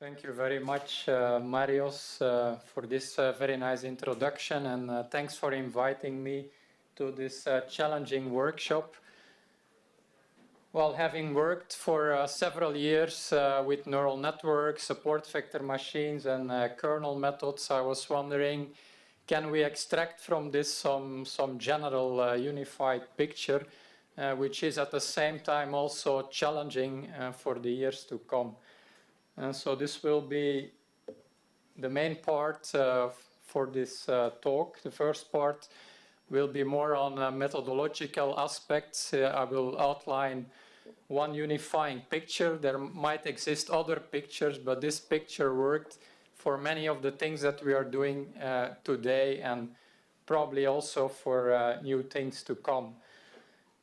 Thank you very much, Marios, for this very nice introduction, and thanks for inviting me to this challenging workshop. Well, having worked for several years with neural networks, support vector machines, and kernel methods, I was wondering, can we extract from this some general unified picture, which is at the same time also challenging for the years to come? So this will be the main part for this talk. The first part will be more on methodological aspects. I will outline one unifying picture. There might exist other pictures, but this picture worked for many of the things that we are doing today, and probably also for new things to come.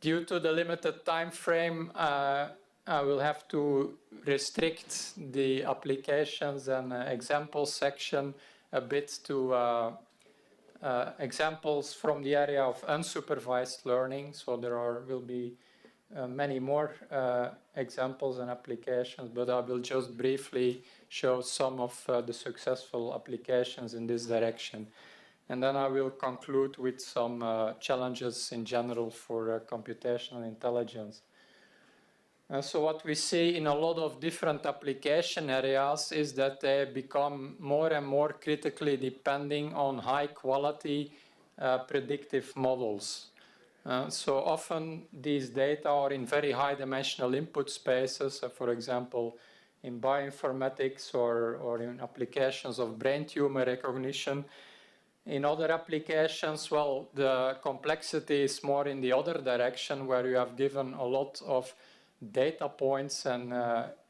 Due to the limited time frame, I will have to restrict the applications and examples section a bit to examples from the area of unsupervised learning. So there will be many more examples and applications, but I will just briefly show some of the successful applications in this direction. And then I will conclude with some challenges in general for computational intelligence. So what we see in a lot of different application areas is that they become more and more critically depending on high quality predictive models. So often these data are in very high dimensional input spaces, for example, in bioinformatics or in applications of brain tumor recognition. In other applications, well, the complexity is more in the other direction, where you have given a lot of data points and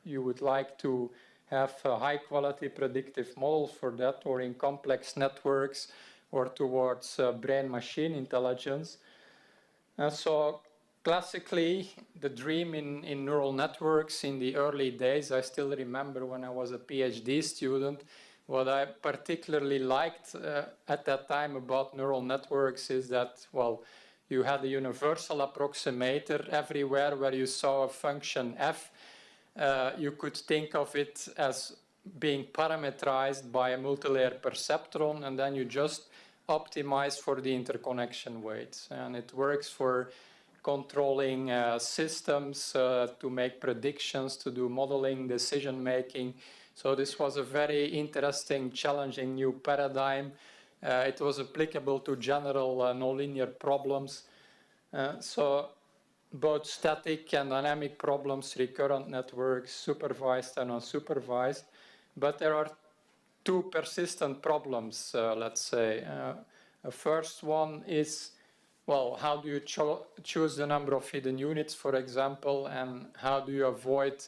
you would like to have a high quality predictive model for that, or in complex networks or towards brain-machine intelligence. So classically, the dream in neural networks in the early days, I still remember when I was a PhD student, what I particularly liked at that time about neural networks is that, well, you had a universal approximator everywhere where you saw a function f. You could think of it as being parameterized by a multilayer perceptron, and then you just optimize for the interconnection weights. And it works for controlling systems, to make predictions, to do modeling, decision making. So this was a very interesting, challenging new paradigm. It was applicable to general nonlinear problems. So both static and dynamic problems, recurrent networks, supervised and unsupervised. But there are two persistent problems, let's say. The first one is, well, how do you choose the number of hidden units, for example, and how do you avoid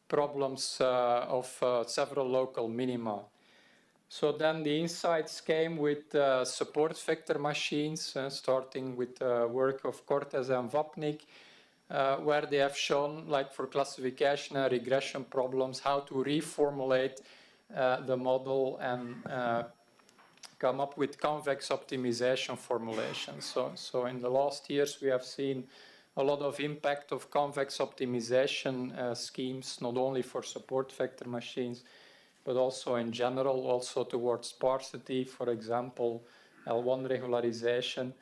problems of several local minima? So then the insights came with support vector machines, starting with the work of Cortez and Vapnik, where they have shown, like for classification and regression problems, how to reformulate the model and come up with convex optimization formulations. So in the last years, we have seen a lot of impact of convex optimization schemes, not only for support vector machines, but also in general, also towards sparsity, for example, L1 regularization.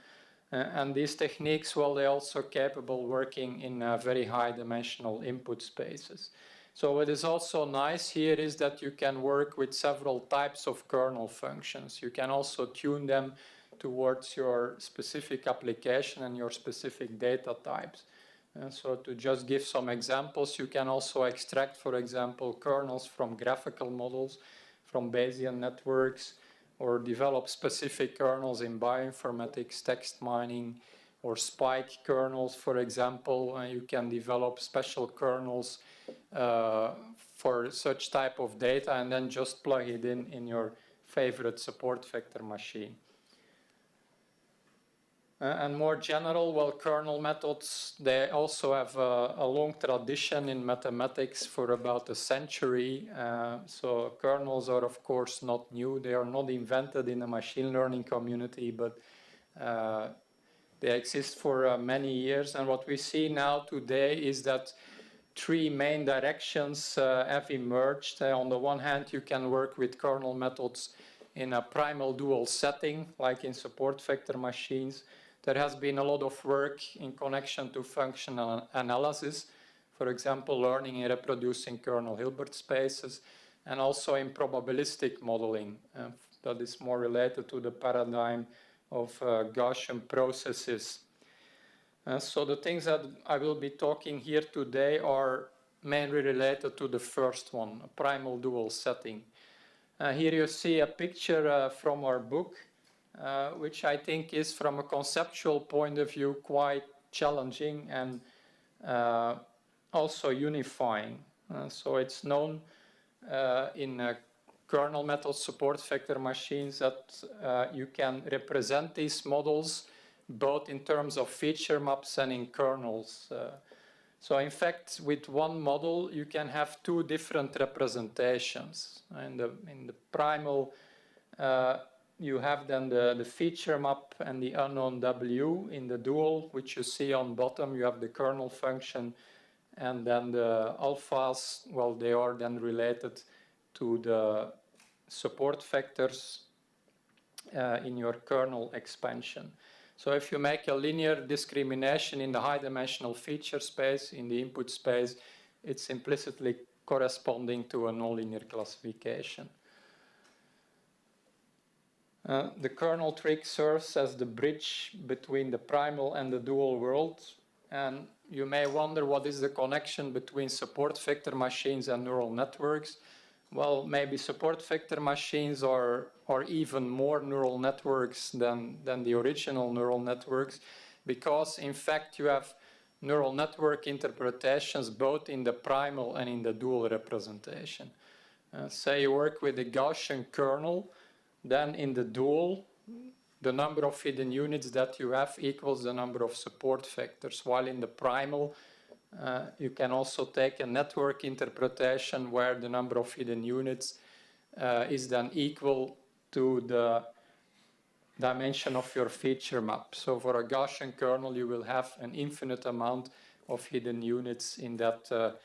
And these techniques, well, they're also capable working in very high dimensional input spaces. So what is also nice here is that you can work with several types of kernel functions. You can also tune them towards your specific application and your specific data types. So to just give some examples, you can also extract, for example, kernels from graphical models, from Bayesian networks, or develop specific kernels in bioinformatics, text mining, or spike kernels, for example. You can develop special kernels for such type of data and then just plug it in your favorite support vector machine. And more general, well, kernel methods, they also have a long tradition in mathematics for about a century. So kernels are, of course, not new. They are not invented in the machine learning community, but they exist for many years. And what we see now today is that three main directions have emerged. On the one hand, you can work with kernel methods in a primal dual setting, like in support vector machines. There has been a lot of work in connection to functional analysis, for example, learning and reproducing kernel Hilbert spaces, and also in probabilistic modeling. That is more related to the paradigm of Gaussian processes. So the things that I will be talking here today are mainly related to the first one, a primal dual setting. Here you see a picture from our book, which I think is, from a conceptual point of view, quite challenging and also unifying. So it's known in kernel method support vector machines that you can represent these models both in terms of feature maps and in kernels. So in fact, with one model, you can have two different representations. In the primal, you have then the feature map and the unknown W. In the dual, which you see on bottom, you have the kernel function, and then the alphas, well, they are then related to the support vectors in your kernel expansion. So if you make a linear discrimination in the high-dimensional feature space, in the input space, it's implicitly corresponding to a nonlinear classification. The kernel trick serves as the bridge between the primal and the dual world. And you may wonder, what is the connection between support vector machines and neural networks? Well, maybe support vector machines are even more neural networks than the original neural networks, because in fact you have neural network interpretations both in the primal and in the dual representation. Say you work with a Gaussian kernel, then in the dual, the number of hidden units that you have equals the number of support vectors, while in the primal, you can also take a network interpretation where the number of hidden units is then equal to the dimension of your feature map. So for a Gaussian kernel, you will have an infinite amount of hidden units in that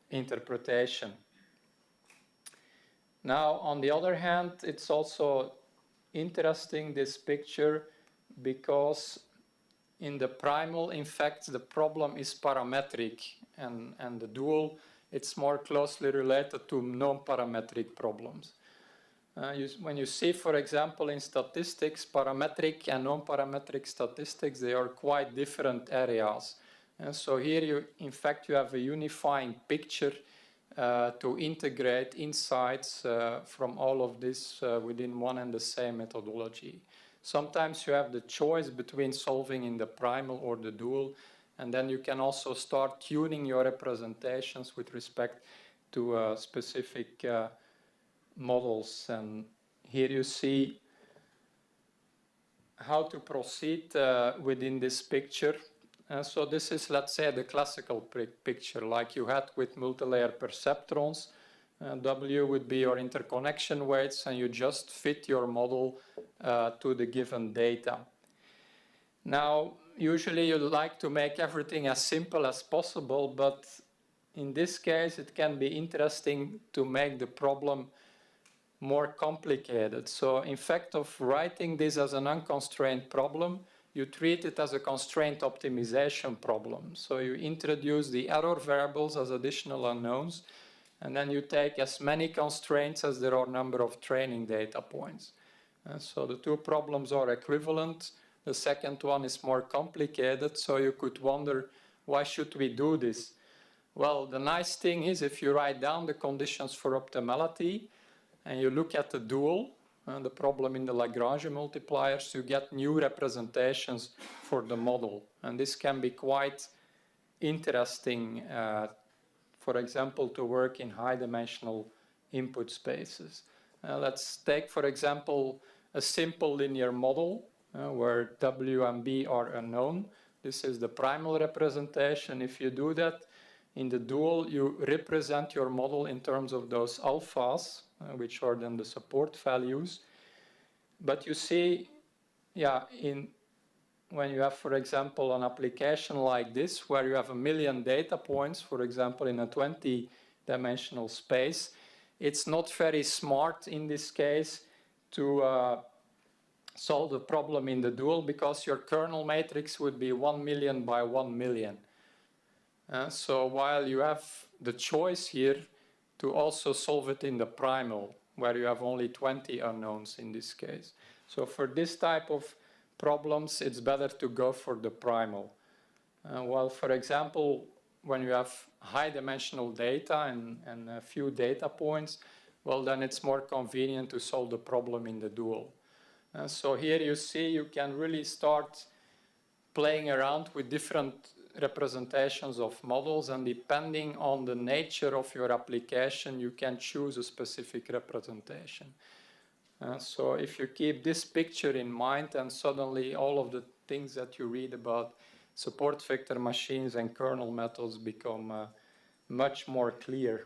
interpretation. Now, on the other hand, it's also interesting, this picture, because in the primal, in fact, the problem is parametric, and the dual, it's more closely related to non-parametric problems. When you see, for example, in statistics, parametric and non-parametric statistics, they are quite different areas. And so here, in fact, you have a unifying picture to integrate insights from all of this within one and the same methodology. Sometimes you have the choice between solving in the primal or the dual, and then you can also start tuning your representations with respect to specific models. And here you see how to proceed within this picture. So this is, let's say, the classical picture, like you had with multilayer perceptrons. W would be your interconnection weights, and you just fit your model to the given data. Now, usually you like to make everything as simple as possible, but in this case, it can be interesting to make the problem more complicated. So in fact, of writing this as an unconstrained problem, you treat it as a constraint optimization problem. So you introduce the error variables as additional unknowns, and then you take as many constraints as there are number of training data points. So the two problems are equivalent. The second one is more complicated, so you could wonder, why should we do this? Well, the nice thing is, if you write down the conditions for optimality and you look at the dual, the problem in the Lagrange multipliers, you get new representations for the model. And this can be quite interesting, for example, to work in high-dimensional input spaces. Let's take, for example, a simple linear model where W and B are unknown. This is the primal representation. If you do that in the dual, you represent your model in terms of those alphas, which are then the support values. But you see, yeah, when you have, for example, an application like this, where you have 1 million data points, for example, in a 20-dimensional space, it's not very smart in this case to solve the problem in the dual, because your kernel matrix would be 1 million by 1 million. So while you have the choice here to also solve it in the primal, where you have only 20 unknowns in this case. So for this type of problems, it's better to go for the primal. Well, for example, when you have high-dimensional data and a few data points, well, then it's more convenient to solve the problem in the dual. So here you see you can really start playing around with different representations of models, and depending on the nature of your application, you can choose a specific representation. So if you keep this picture in mind, and suddenly all of the things that you read about support vector machines and kernel methods become much more clear.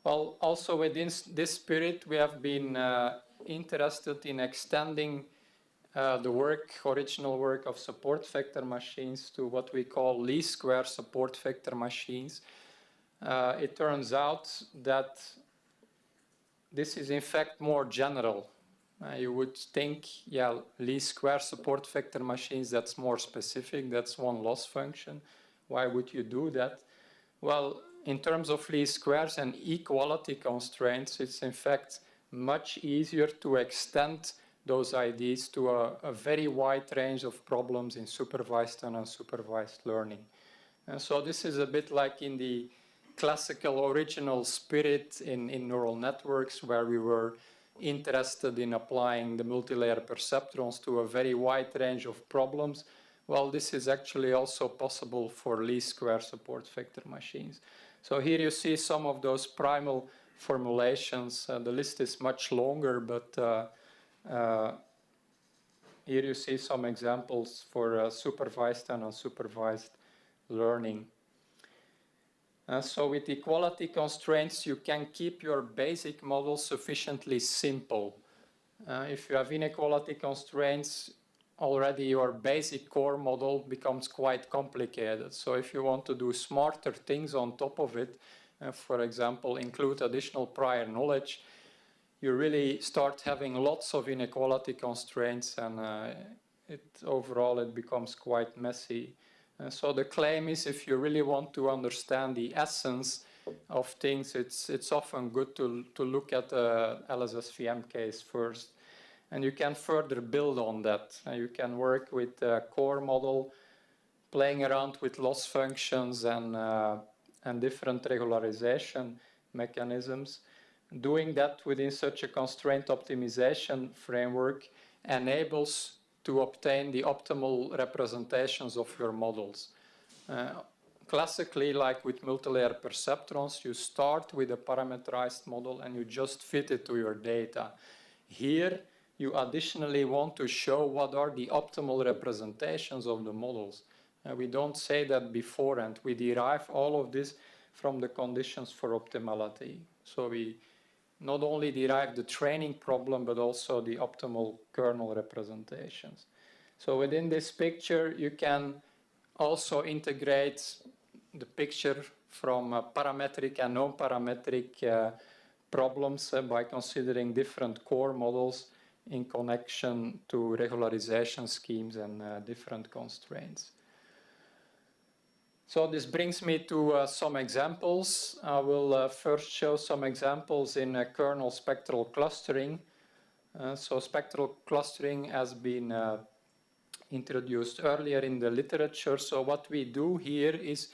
Well, also within this spirit, we have been interested in extending the original work of support vector machines to what we call least square support vector machines. It turns out that this is in fact more general. You would think, yeah, least square support vector machines, that's more specific, that's one loss function. Why would you do that? Well, in terms of least squares and equality constraints, it's in fact much easier to extend those ideas to a very wide range of problems in supervised and unsupervised learning. And so this is a bit like in the classical original spirit in neural networks, where we were interested in applying the multilayer perceptrons to a very wide range of problems. Well, this is actually also possible for least square support vector machines. So here you see some of those primal formulations. The list is much longer, but here you see some examples for supervised and unsupervised learning. So with equality constraints, you can keep your basic model sufficiently simple. If you have inequality constraints, already your basic core model becomes quite complicated. So if you want to do smarter things on top of it, for example, include additional prior knowledge, you really start having lots of inequality constraints, and overall it becomes quite messy. So the claim is, if you really want to understand the essence of things, it's often good to look at the LSSVM case first. And you can further build on that. You can work with the core model, playing around with loss functions and different regularization mechanisms. Doing that within such a constraint optimization framework enables to obtain the optimal representations of your models. Classically, like with multilayer perceptrons, you start with a parameterized model and you just fit it to your data. Here, you additionally want to show what are the optimal representations of the models. We don't say that beforehand. We derive all of this from the conditions for optimality. So we not only derive the training problem, but also the optimal kernel representations. So within this picture, you can also integrate the picture from parametric and non-parametric problems by considering different core models in connection to regularization schemes and different constraints. So this brings me to some examples. I will first show some examples in kernel spectral clustering. So spectral clustering has been introduced earlier in the literature. So what we do here is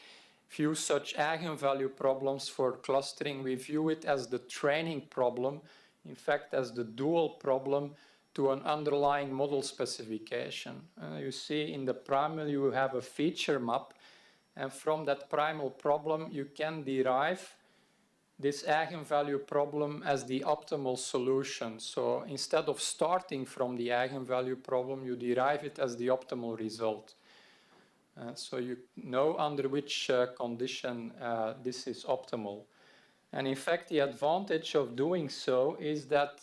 view such eigenvalue problems for clustering. We view it as the training problem, in fact as the dual problem to an underlying model specification. You see in the primal you have a feature map, and from that primal problem you can derive this eigenvalue problem as the optimal solution. So instead of starting from the eigenvalue problem, you derive it as the optimal result. So you know under which condition this is optimal. And in fact, the advantage of doing so is that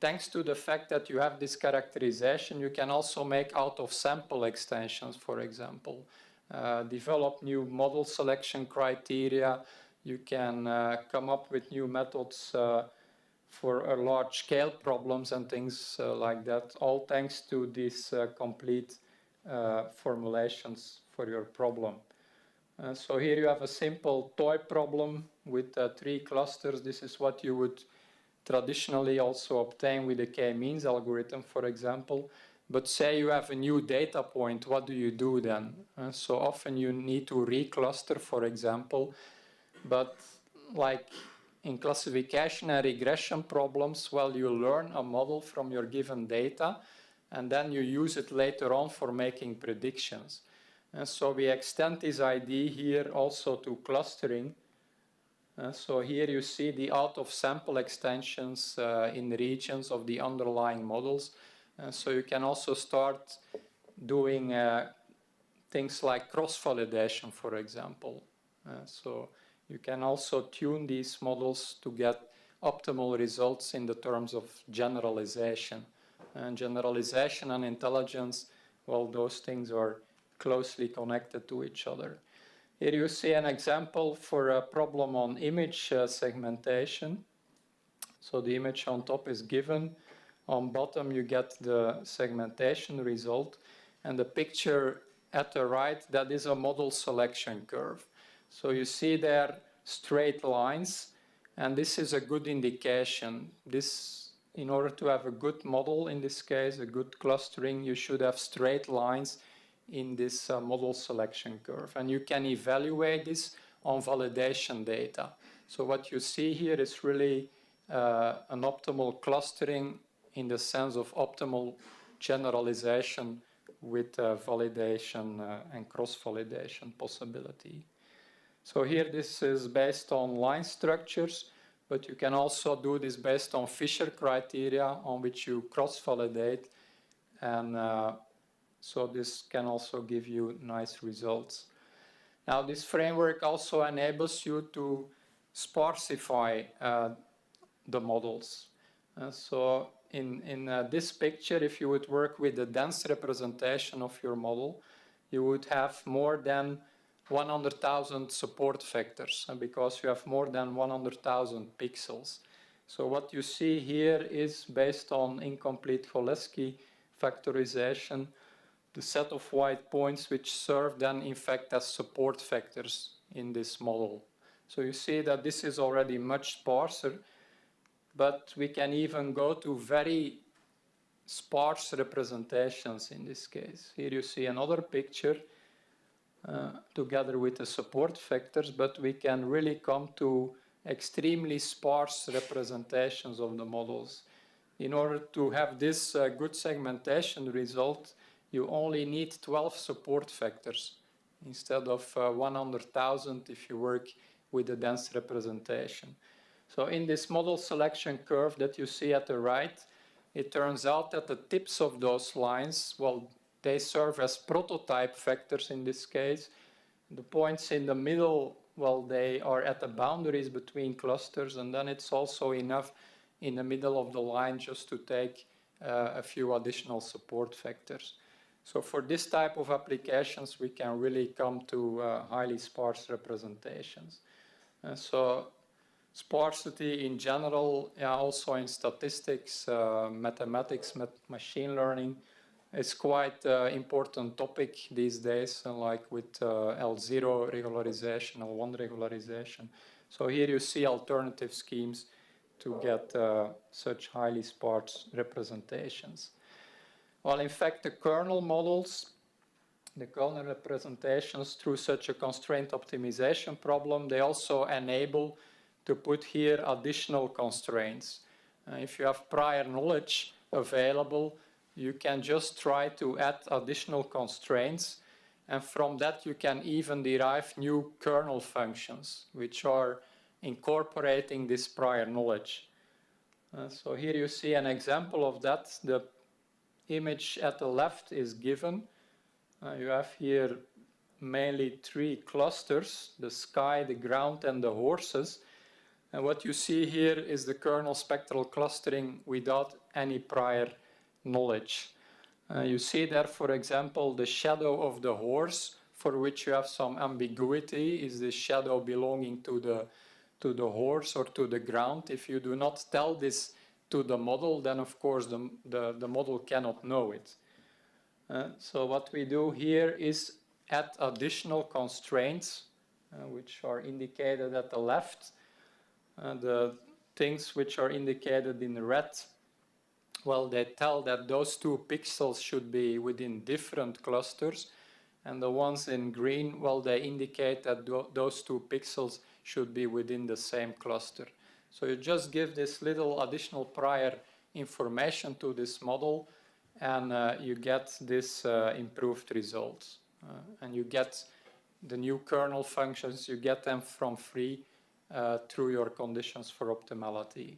thanks to the fact that you have this characterization, you can also make out-of-sample extensions, for example. Develop new model selection criteria. You can come up with new methods for large-scale problems and things like that, all thanks to these complete formulations for your problem. So here you have a simple toy problem with 3 clusters. This is what you would traditionally also obtain with the k-means algorithm, for example. But say you have a new data point, what do you do then? So often you need to recluster, for example. But like in classification and regression problems, well, you learn a model from your given data, and then you use it later on for making predictions. And so we extend this idea here also to clustering. So here you see the out-of-sample extensions in regions of the underlying models. So you can also start doing things like cross-validation, for example. So you can also tune these models to get optimal results in the terms of generalization. And generalization and intelligence, well, those things are closely connected to each other. Here you see an example for a problem on image segmentation. So the image on top is given. On bottom you get the segmentation result. And the picture at the right, that is a model selection curve. So you see there straight lines, and this is a good indication. In order to have a good model, in this case, a good clustering, you should have straight lines in this model selection curve. And you can evaluate this on validation data. So what you see here is really an optimal clustering in the sense of optimal generalization with validation and cross-validation possibility. So here this is based on line structures, but you can also do this based on Fisher criteria on which you cross-validate, and so this can also give you nice results. Now this framework also enables you to sparsify the models. So in this picture, if you would work with a dense representation of your model, you would have more than 100,000 support vectors, because you have more than 100,000 pixels. So what you see here is based on incomplete Cholesky factorization, the set of white points which serve then in fact as support vectors in this model. So you see that this is already much sparser, but we can even go to very sparse representations in this case. Here you see another picture together with the support vectors, but we can really come to extremely sparse representations of the models. In order to have this good segmentation result, you only need 12 support vectors instead of 100,000 if you work with a dense representation. So in this model selection curve that you see at the right, it turns out that the tips of those lines, well, they serve as prototype vectors in this case. The points in the middle, well, they are at the boundaries between clusters, and then it's also enough in the middle of the line just to take a few additional support vectors. So for this type of applications, we can really come to highly sparse representations. So sparsity in general, also in statistics, mathematics, machine learning, is quite an important topic these days, like with L0 regularization, L1 regularization. So here you see alternative schemes to get such highly sparse representations. Well, in fact, the kernel models, the kernel representations through such a constraint optimization problem, they also enable to put here additional constraints. If you have prior knowledge available, you can just try to add additional constraints, and from that you can even derive new kernel functions which are incorporating this prior knowledge. So here you see an example of that. The image at the left is given. You have here mainly 3 clusters, the sky, the ground, and the horses. And what you see here is the kernel spectral clustering without any prior knowledge. You see there, for example, the shadow of the horse, for which you have some ambiguity. Is the shadow belonging to the horse or to the ground? If you do not tell this to the model, then of course the model cannot know it. So what we do here is add additional constraints, which are indicated at the left. The things which are indicated in red, well, they tell that those two pixels should be within different clusters. And the ones in green, well, they indicate that those two pixels should be within the same cluster. So you just give this little additional prior information to this model, and you get this improved results. And you get the new kernel functions, you get them from free through your conditions for optimality.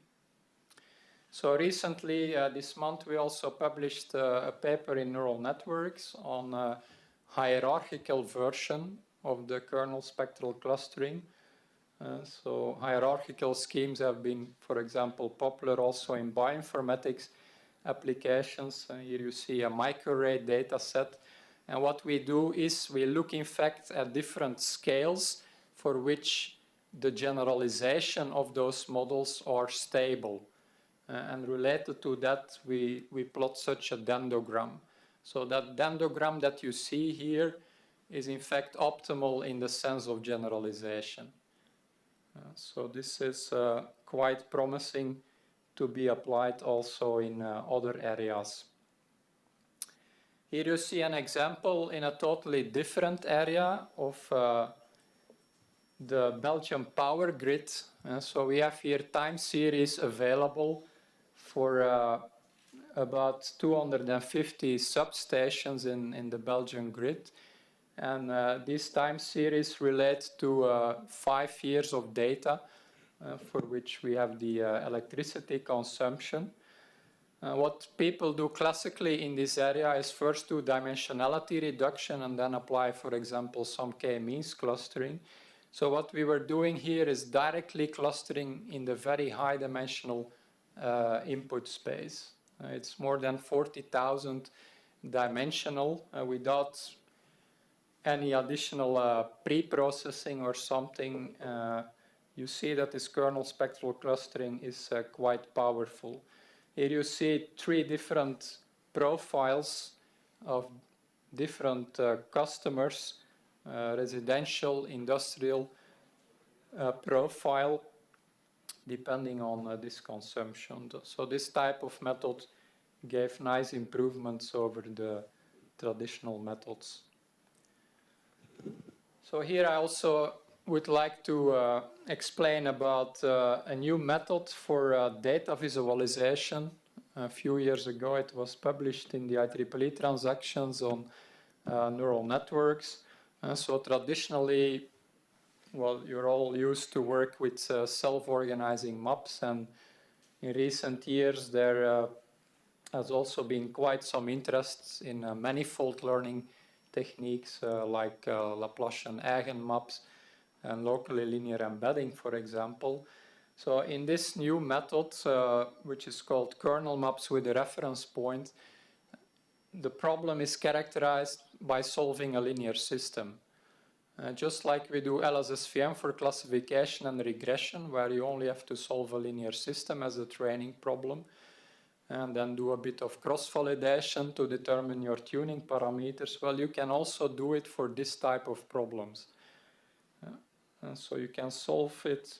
So recently, this month, we also published a paper in neural networks on a hierarchical version of the kernel spectral clustering. So hierarchical schemes have been, for example, popular also in bioinformatics applications. Here you see a microarray data set. And what we do is we look, in fact, at different scales for which the generalization of those models are stable. And related to that, we plot such a dendrogram. So that dendrogram that you see here is in fact optimal in the sense of generalization. So this is quite promising to be applied also in other areas. Here you see an example in a totally different area of the Belgium power grid. So we have here time series available for about 250 substations in the Belgian grid. And these time series relate to 5 years of data for which we have the electricity consumption. What people do classically in this area is first do dimensionality reduction and then apply, for example, some k-means clustering. So what we were doing here is directly clustering in the very high dimensional input space. It's more than 40,000 dimensional without any additional pre-processing or something. You see that this kernel spectral clustering is quite powerful. Here you see 3 different profiles of different customers, residential, industrial profile, depending on this consumption. So this type of method gave nice improvements over the traditional methods. So here I also would like to explain about a new method for data visualization. A few years ago it was published in the IEEE transactions on neural networks. So traditionally, well, you're all used to work with self-organizing maps, and in recent years there has also been quite some interest in manifold learning techniques like Laplacian eigenmaps and locally linear embedding, for example. So in this new method, which is called kernel maps with a reference point, the problem is characterized by solving a linear system. Just like we do LSSVM for classification and regression, where you only have to solve a linear system as a training problem, and then do a bit of cross-validation to determine your tuning parameters. Well, you can also do it for this type of problems. And so you can solve it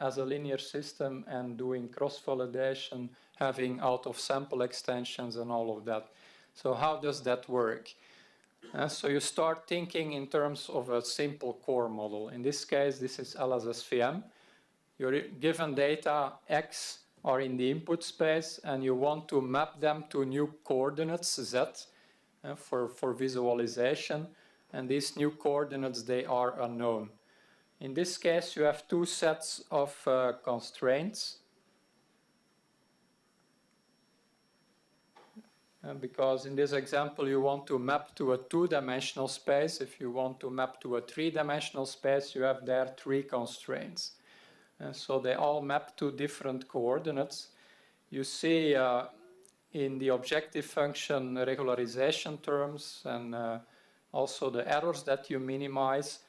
as a linear system and doing cross-validation, having out-of-sample extensions and all of that. So how does that work? So you start thinking in terms of a simple core model. In this case, this is LSSVM. Your given data X are in the input space, and you want to map them to new coordinates Z for visualization. And these new coordinates, they are unknown. In this case, you have 2 sets of constraints. Because in this example, you want to map to a 2-dimensional space. If you want to map to a 3-dimensional space, you have there 3 constraints. And so they all map to different coordinates. You see in the objective function regularization terms and also the errors that you minimize.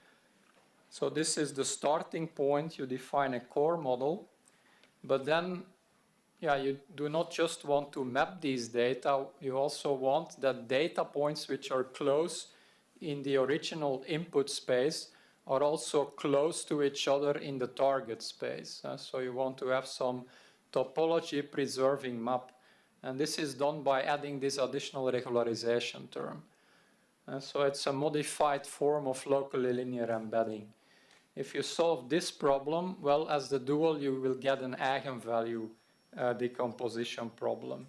So this is the starting point. You define a core model, but then you do not just want to map these data, you also want that data points which are close in the original input space are also close to each other in the target space. So you want to have some topology preserving map. And this is done by adding this additional regularization term. So it's a modified form of locally linear embedding. If you solve this problem, well, as the dual, you will get an eigenvalue decomposition problem.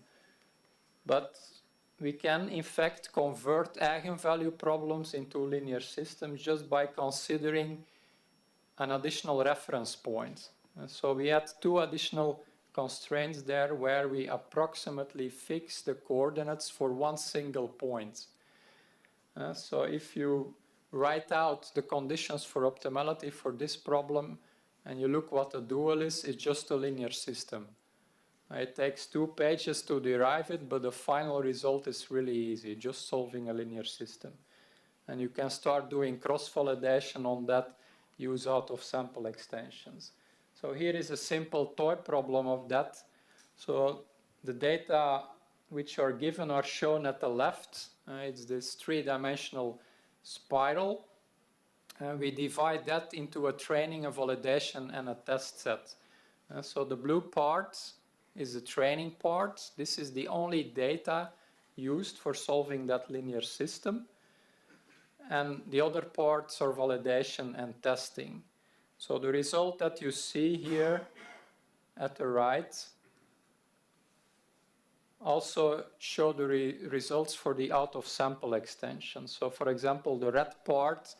But we can, in fact, convert eigenvalue problems into linear systems just by considering an additional reference point. And so we had two additional constraints there where we approximately fix the coordinates for one single point. So if you write out the conditions for optimality for this problem and you look what a dual is, it's just a linear system. It takes 2 pages to derive it, but the final result is really easy, just solving a linear system. And you can start doing cross-validation on that, use out-of-sample extensions. So here is a simple toy problem of that. So the data which are given are shown at the left. It's this 3-dimensional spiral. We divide that into a training, a validation, and a test set. So the blue part is the training part. This is the only data used for solving that linear system. And the other parts are validation and testing. So the result that you see here at the right also show the results for the out-of-sample extension. So for example, the red part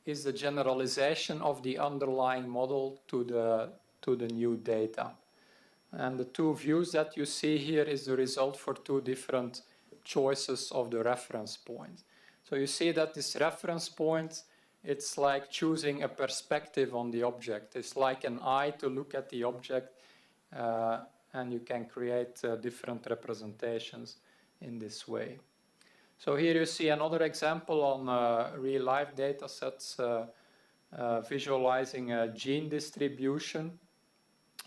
is the generalization of the underlying model to the new data. And the two views that you see here is the result for two different choices of the reference point. So you see that this reference point, it's like choosing a perspective on the object. It's like an eye to look at the object, and you can create different representations in this way. So here you see another example on real-life data sets visualizing a gene distribution,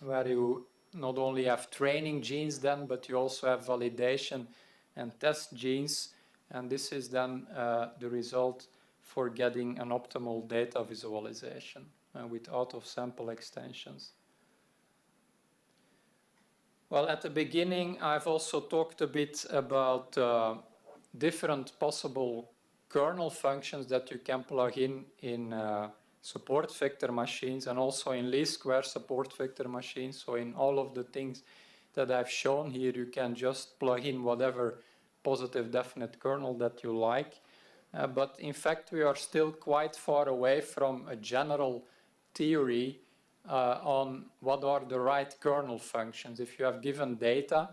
where you not only have training genes then, but you also have validation and test genes. And this is then the result for getting an optimal data visualization with out-of-sample extensions. Well, at the beginning, I've also talked a bit about different possible kernel functions that you can plug in support vector machines and also in least square support vector machines. So in all of the things that I've shown here, you can just plug in whatever positive definite kernel that you like. But in fact, we are still quite far away from a general theory on what are the right kernel functions. If you have given data,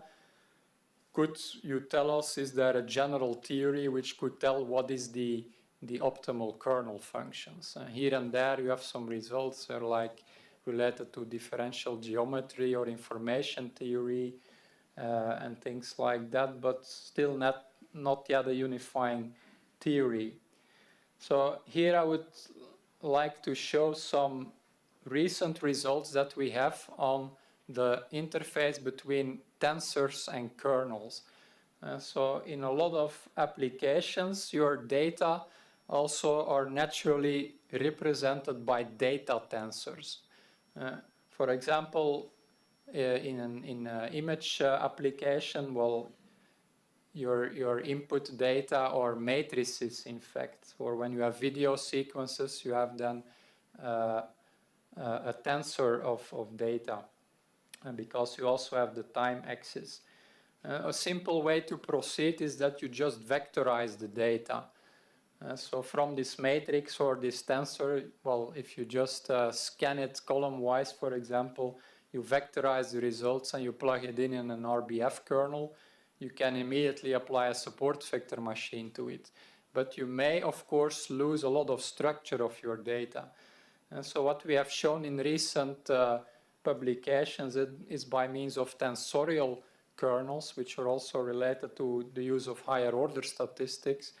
could you tell us, is there a general theory which could tell what is the optimal kernel functions? Here and there you have some results that are like related to differential geometry or information theory and things like that, but still not yet a unifying theory. So here I would like to show some recent results that we have on the interface between tensors and kernels. So in a lot of applications, your data also are naturally represented by data tensors. For example, in an image application, well, your input data are matrices, in fact. Or when you have video sequences, you have then a tensor of data, and because you also have the time axis. A simple way to proceed is that you just vectorize the data. So from this matrix or this tensor, well, if you just scan it column-wise, for example, you vectorize the results and you plug it in an RBF kernel, you can immediately apply a support vector machine to it. But you may, of course, lose a lot of structure of your data. And so what we have shown in recent publications is by means of tensorial kernels, which are also related to the use of higher order statistics.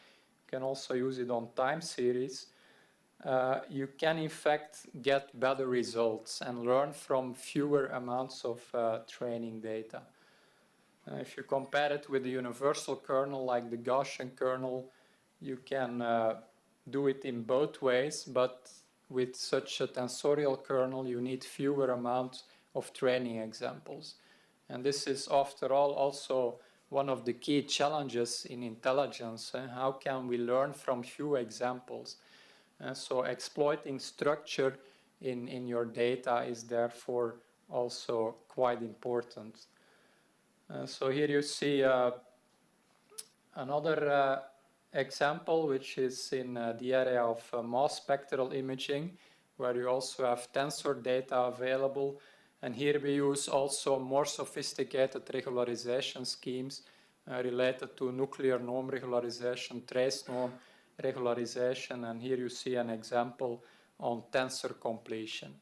You can also use it on time series. You can in fact get better results and learn from fewer amounts of training data. If you compare it with the universal kernel like the Gaussian kernel, you can do it in both ways, but with such a tensorial kernel, you need fewer amounts of training examples. And this is, after all, also one of the key challenges in intelligence. How can we learn from few examples? So exploiting structure in your data is therefore also quite important. So here you see another example, which is in the area of mass spectral imaging, where you also have tensor data available. And here we use also more sophisticated regularization schemes related to nuclear norm regularization, trace norm regularization. And here you see an example on tensor completion.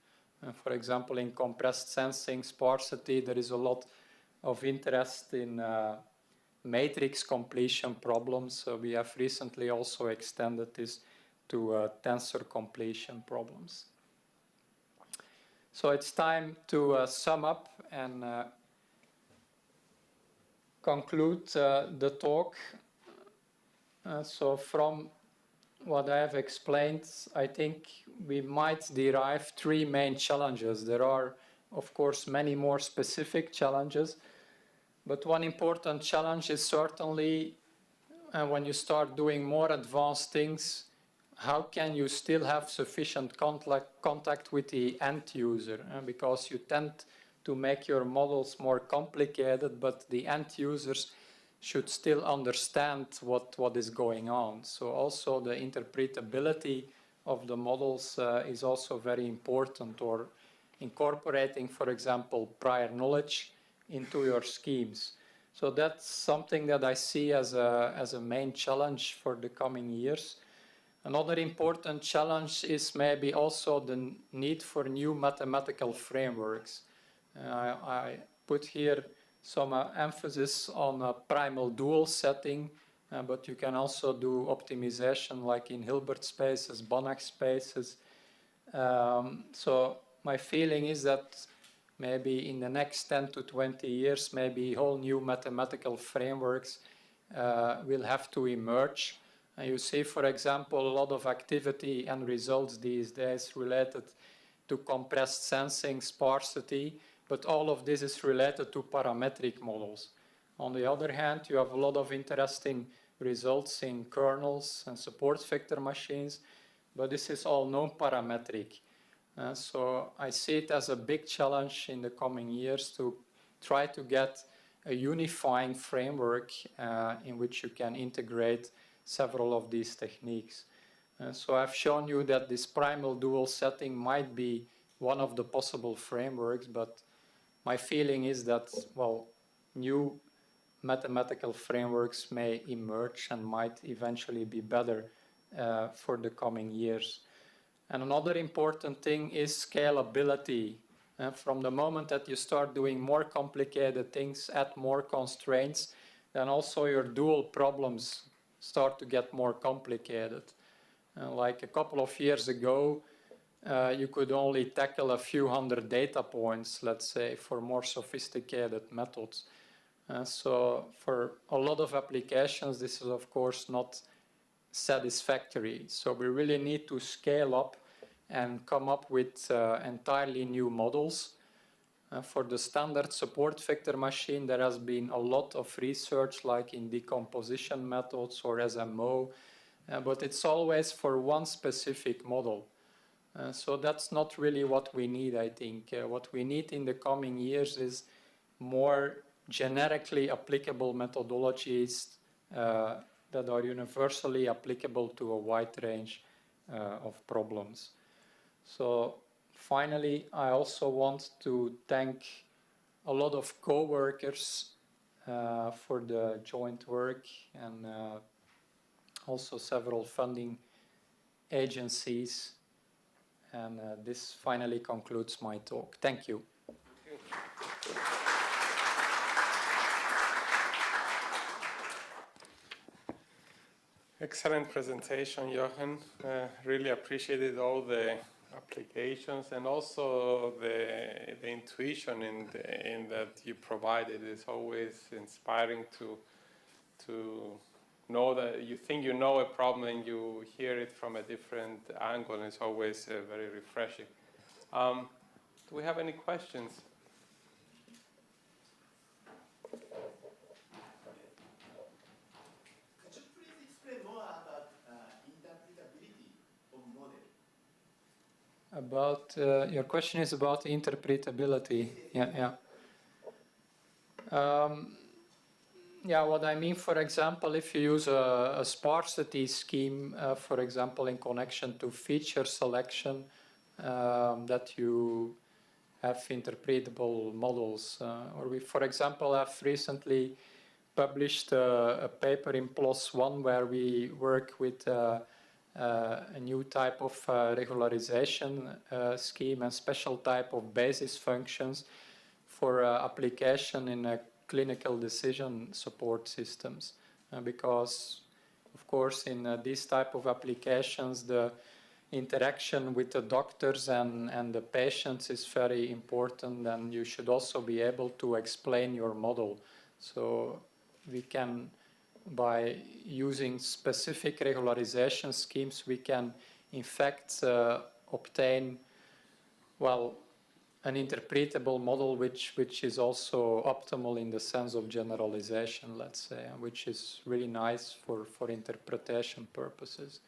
For example, in compressed sensing sparsity, there is a lot of interest in matrix completion problems. So we have recently also extended this to tensor completion problems. So it's time to sum up and conclude the talk. So from what I have explained, I think we might derive three main challenges. There are, of course, many more specific challenges, but one important challenge is certainly when you start doing more advanced things, how can you still have sufficient contact with the end user? Because you tend to make your models more complicated, but the end users should still understand what is going on. So also the interpretability of the models is also very important, or incorporating, for example, prior knowledge into your schemes. So that's something that I see as a main challenge for the coming years. Another important challenge is maybe also the need for new mathematical frameworks. I put here some emphasis on a primal dual setting, but you can also do optimization like in Hilbert spaces, Banach spaces. So my feeling is that maybe in the next 10 to 20 years, maybe whole new mathematical frameworks will have to emerge. And you see, for example, a lot of activity and results these days related to compressed sensing, sparsity, but all of this is related to parametric models. On the other hand, you have a lot of interesting results in kernels and support vector machines, but this is all non-parametric. So I see it as a big challenge in the coming years to try to get a unifying framework in which you can integrate several of these techniques. So I've shown you that this primal dual setting might be one of the possible frameworks, but my feeling is that, well, new mathematical frameworks may emerge and might eventually be better for the coming years. And another important thing is scalability. From the moment that you start doing more complicated things, add more constraints, then also your dual problems start to get more complicated. Like a couple of years ago, you could only tackle a few hundred data points, let's say, for more sophisticated methods. So for a lot of applications, this is of course not satisfactory. So we really need to scale up and come up with entirely new models. For the standard support vector machine, there has been a lot of research, like in decomposition methods or SMO, but it's always for one specific model. So that's not really what we need, I think. What we need in the coming years is more generically applicable methodologies that are universally applicable to a wide range of problems. So finally, I also want to thank a lot of co-workers for the joint work, and also several funding agencies. And this finally concludes my talk. Thank you. Excellent presentation, Johan. Really appreciated all the applications and also the intuition in that you provided. It's always inspiring to know that you think you know a problem and you hear it from a different angle, and it's always very refreshing. Do we have any questions? About your question is about interpretability. Yeah. Yeah, what I mean, for example, if you use a sparsity scheme, for example, in connection to feature selection, that you have interpretable models. Or we, for example, have recently published a paper in PLOS ONE where we work with a new type of regularization scheme and special type of basis functions for application in clinical decision support systems. Because, of course, in these type of applications, the interaction with the doctors and the patients is very important, and you should also be able to explain your model. So we can, by using specific regularization schemes, we can in fact obtain, well, an interpretable model which is also optimal in the sense of generalization, let's say, which is really nice for interpretation purposes.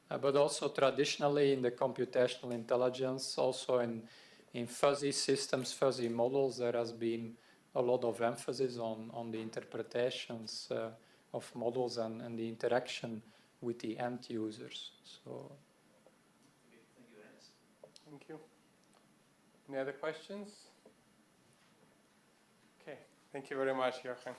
But also traditionally in the computational intelligence, also in fuzzy systems, fuzzy models, there has been a lot of emphasis on the interpretations of models and the interaction with the end users. So, thank you, Ernest. Thank you. Any other questions? Okay, thank you very much, Johan.